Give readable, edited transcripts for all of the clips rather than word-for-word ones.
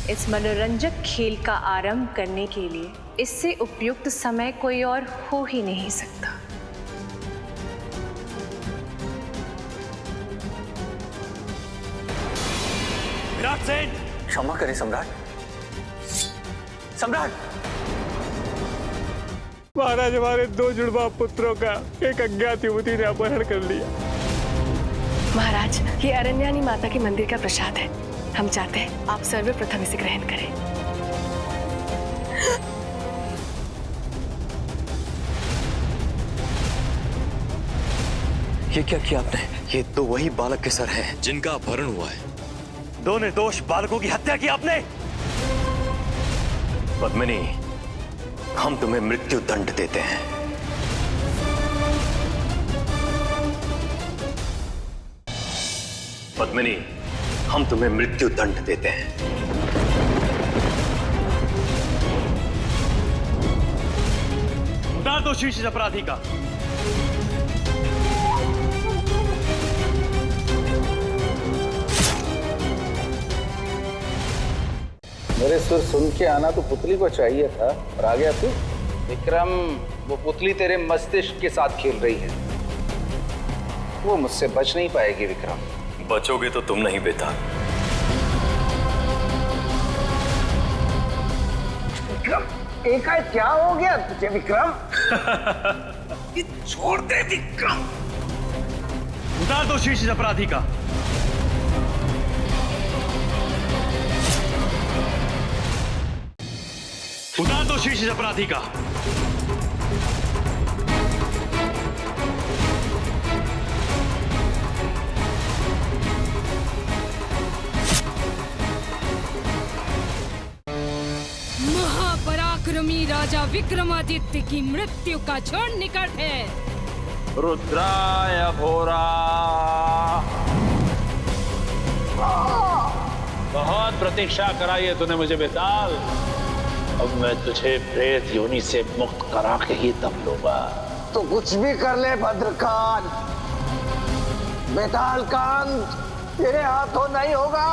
इस मनोरंजक खेल का आरंभ करने के लिए इससे उपयुक्त समय कोई और हो ही नहीं सकता। विराट सेन! क्षमा करें सम्राट। सम्राट! महाराज, हमारे 2 जुड़वा पुत्रों का एक अज्ञात युवती ने अपहरण कर लिया। महाराज, ये अरण्यानी माता के मंदिर का प्रसाद है। हम चाहते हैं आप सर्वप्रथम इसे ग्रहण करें। ये क्या किया आपने? ये तो वही बालक के सर हैं जिनका अपहरण हुआ है। 2 निर्दोष बालकों की हत्या की आपने। पद्मिनी, हम तुम्हें मृत्यु दंड देते हैं। पद्मिनी, हम तुम्हें मृत्यु दंड देते हैं। उतार दो शीर्ष अपराधी का। मेरे सुर सुन के आना तो पुतली को चाहिए था, और आ गया तू। विक्रम, वो पुतली तेरे मस्तिष्क के साथ खेल रही है। वो मुझसे बच नहीं पाएगी विक्रम। बचोगे तो तुम नहीं बेटा। विक्रम, एकाएक क्या हो गया तुझे विक्रम? ये छोड़ दे विक्रम। उतार दो शीर्ष अपराधी का। उतार दो शीर्ष अपराधी का। महापराक्रमी राजा विक्रमादित्य की मृत्यु का क्षण निकट है। रुद्राय भोरा। बहुत प्रतीक्षा कराई है तूने मुझे बेताल। अब मैं तुझे प्रेत योनि से मुक्त करा के ही दम लूंगा। तो कुछ भी कर ले भद्रकाल, बेताल कांत तेरे हाथों नहीं होगा।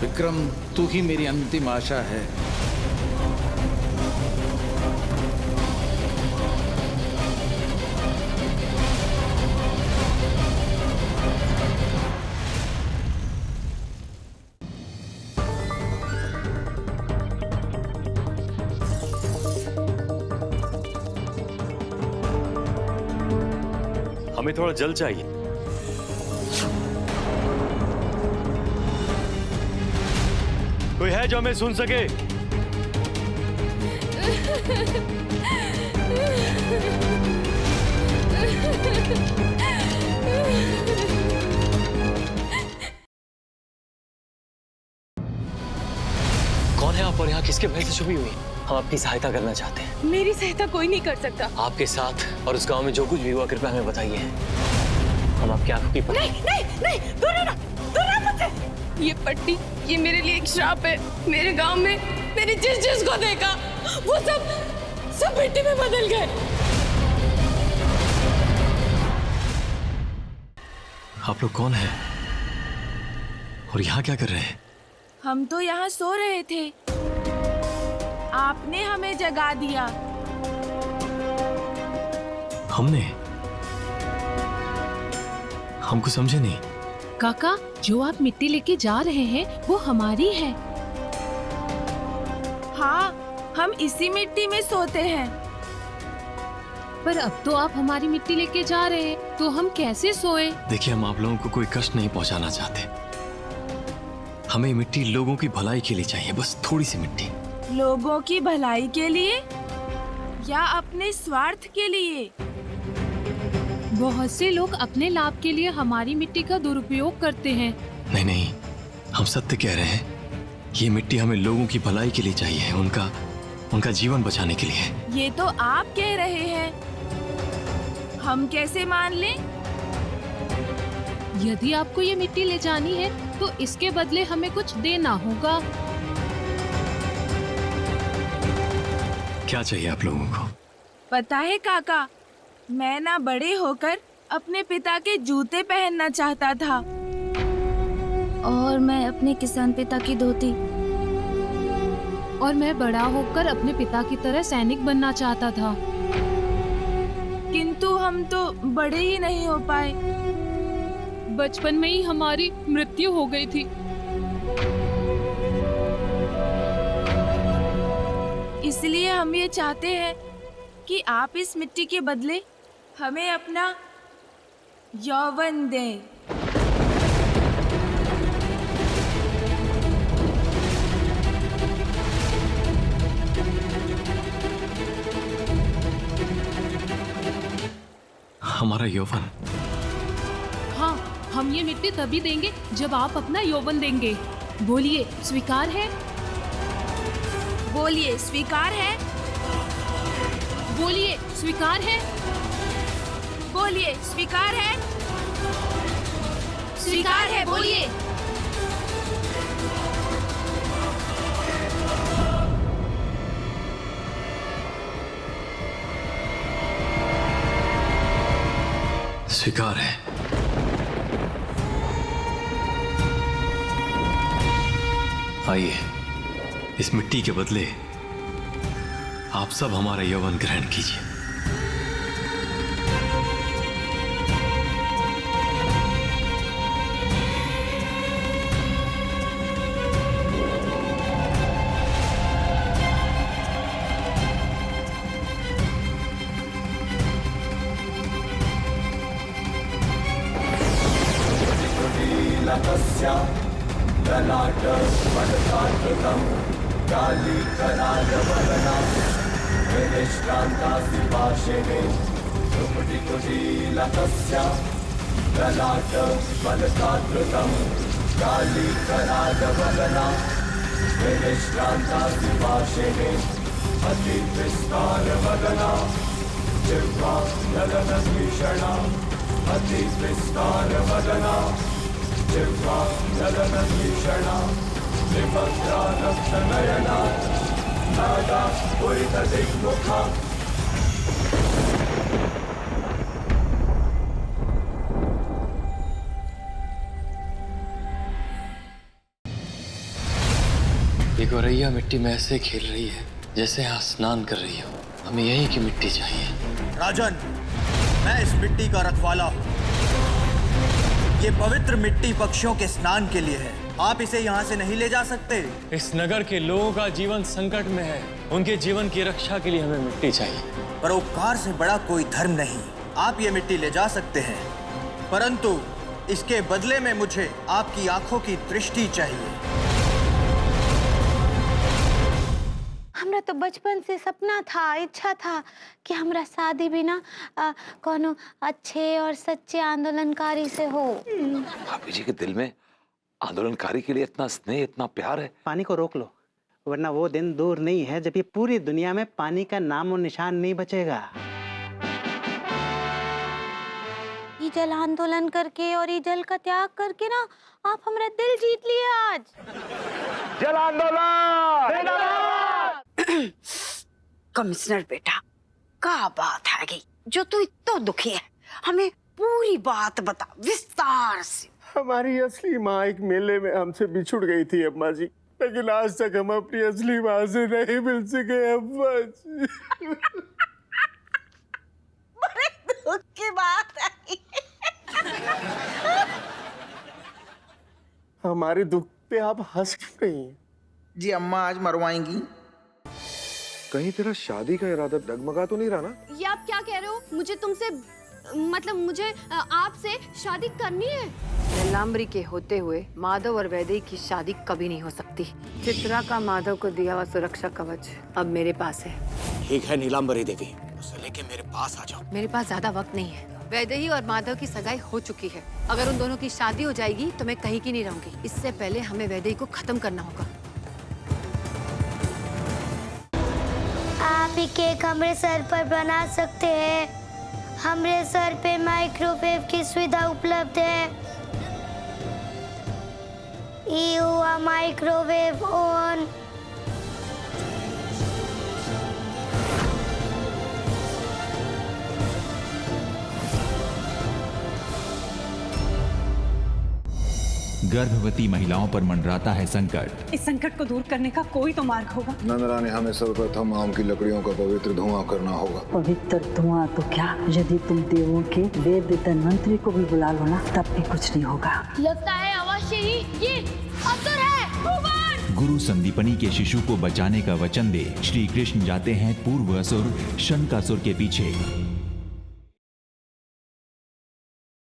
विक्रम, तू ही मेरी अंतिम आशा है। हमें थोड़ा जल चाहिए। कोई है जो हमें सुन सके? कौन है आप और यहाँ किसके भय से छुपी हुई? हम आपकी सहायता करना चाहते हैं। मेरी सहायता कोई नहीं कर सकता। आपके साथ और उस गांव में जो कुछ भी हुआ कृपया हमें बताइए। हम आपकी आंखों की नहीं नहीं नहीं, दूर रहना, दूर रहना मुझसे। ये पट्टी, ये मेरे लिए एक श्राप है। मेरे गांव में मैंने जिस जिस को देखा वो सब मिट्टी में बदल गए। आप लोग कौन हैं और यहाँ क्या कर रहे हैं? हम तो यहाँ सो रहे थे, आपने हमें जगा दिया। हमको समझे नहीं। काका, जो आप मिट्टी लेके जा रहे हैं वो हमारी है। हाँ, हम इसी मिट्टी में सोते हैं। पर अब तो आप हमारी मिट्टी लेके जा रहे हैं, तो हम कैसे सोए? देखिए, हम आप लोगों को कोई कष्ट नहीं पहुंचाना चाहते। हमें मिट्टी लोगों की भलाई के लिए चाहिए, बस थोड़ी सी मिट्टी। लोगों की भलाई के लिए या अपने स्वार्थ के लिए? बहुत से लोग अपने लाभ के लिए हमारी मिट्टी का दुरुपयोग करते हैं। नहीं नहीं, हम सत्य कह रहे हैं। ये मिट्टी हमें लोगों की भलाई के लिए चाहिए, उनका जीवन बचाने के लिए। ये तो आप कह रहे हैं, हम कैसे मान लें? यदि आपको ये मिट्टी ले जानी है तो इसके बदले हमें कुछ देना होगा। क्या चाहिए आप लोगों को? पता है काका, मैं ना बड़े होकर अपने पिता के जूते पहनना चाहता था। और मैं अपने किसान पिता की धोती। और मैं बड़ा होकर अपने पिता की तरह सैनिक बनना चाहता था। किंतु हम तो बड़े ही नहीं हो पाए। बचपन में ही हमारी मृत्यु हो गई थी। इसलिए हम ये चाहते हैं कि आप इस मिट्टी के बदले हमें अपना यौवन दें। हमारा यौवन? हाँ, हम ये मिट्टी तभी देंगे जब आप अपना यौवन देंगे। बोलिए, स्वीकार है? बोलिए, स्वीकार है? बोलिए, स्वीकार है? बोलिए, स्वीकार है? स्वीकार है, बोलिए। स्वीकार है। आइए, इस मिट्टी के बदले आप सब हमारा यौवन ग्रहण कीजिए। ये गौरैया मिट्टी में ऐसे खेल रही है जैसे यहाँ स्नान कर रही हो। हमें यहीं की मिट्टी चाहिए। राजन, मैं इस मिट्टी का रखवाला हूँ। ये पवित्र मिट्टी पक्षियों के स्नान के लिए है। आप इसे यहाँ से नहीं ले जा सकते। इस नगर के लोगों का जीवन संकट में है। उनके जीवन की रक्षा के लिए हमें मिट्टी चाहिए। परोपकार से बड़ा कोई धर्म नहीं। आप ये मिट्टी ले जा सकते हैं, परंतु इसके बदले में मुझे आपकी आंखों की दृष्टि चाहिए। हमरा तो बचपन से सपना था, इच्छा था कि हमरा शादी भी ना कोनो अच्छे और सच्चे आंदोलनकारी से हो। भाभी जी के दिल में आंदोलनकारी के लिए इतना स्नेह, इतना प्यार है। पानी को रोक लो, वरना वो दिन दूर नहीं है जब ये पूरी दुनिया में पानी का नाम और निशान नहीं बचेगा। ये जल आंदोलन करके और ये जल का त्याग करके ना आप हमारा दिल जीत लिए आज। जल आंदोलन! कमिश्नर बेटा, क्या बात है गई जो तू इतना दुखी है? हमें पूरी बात बता विस्तार से। हमारी असली माँ एक मेले में हमसे बिछुड़ गई थी अम्मा जी, लेकिन आज तक हम अपनी असली माँ से नहीं मिल सके अम्मा जी। बड़े दुख की बात है। हमारे दुख पे आप हंस क्यों रही हैं? जी अम्मा आज मरवाएंगी। कहीं तेरा शादी का इरादा डगमगा तो नहीं रहा ना? ये आप क्या कह रहे हो? मुझे तुमसे मतलब मुझे आपसे शादी करनी है। नीलांबरी के होते हुए माधव और वैदेही की शादी कभी नहीं हो सकती। चित्रा का माधव को दिया हुआ सुरक्षा कवच अब मेरे पास है। ठीक है नीलांबरी देवी, उसे लेके मेरे पास आ जाओ। मेरे पास ज्यादा वक्त नहीं है। वैदेही और माधव की सगाई हो चुकी है। अगर उन दोनों की शादी हो जाएगी तो मैं कहीं की नहीं रहूंगी। इससे पहले हमें वैदेही को खत्म करना होगा। आप ही केक हमारे सर पर बना सकते हैं। हमारे सर पे माइक्रोवेव की सुविधा उपलब्ध है। ये हुआ माइक्रोवेव ऑन। गर्भवती महिलाओं पर मंडराता है संकट। इस संकट को दूर करने का कोई तो मार्ग होगा। नंदरानी, हमें सर्वप्रथम आम की लकड़ियों का पवित्र धुआं करना होगा। पवित्र धुआं तो क्या, यदि तुम देवों के वेद धन्वंतरी को भी बुला लो ना, तब भी कुछ नहीं होगा। लगता है अवश्य ही ये असुर है। गुरु संदीपनी के शिशु को बचाने का वचन दे श्री कृष्ण जाते हैं पूर्व असुर शनकासुर के पीछे।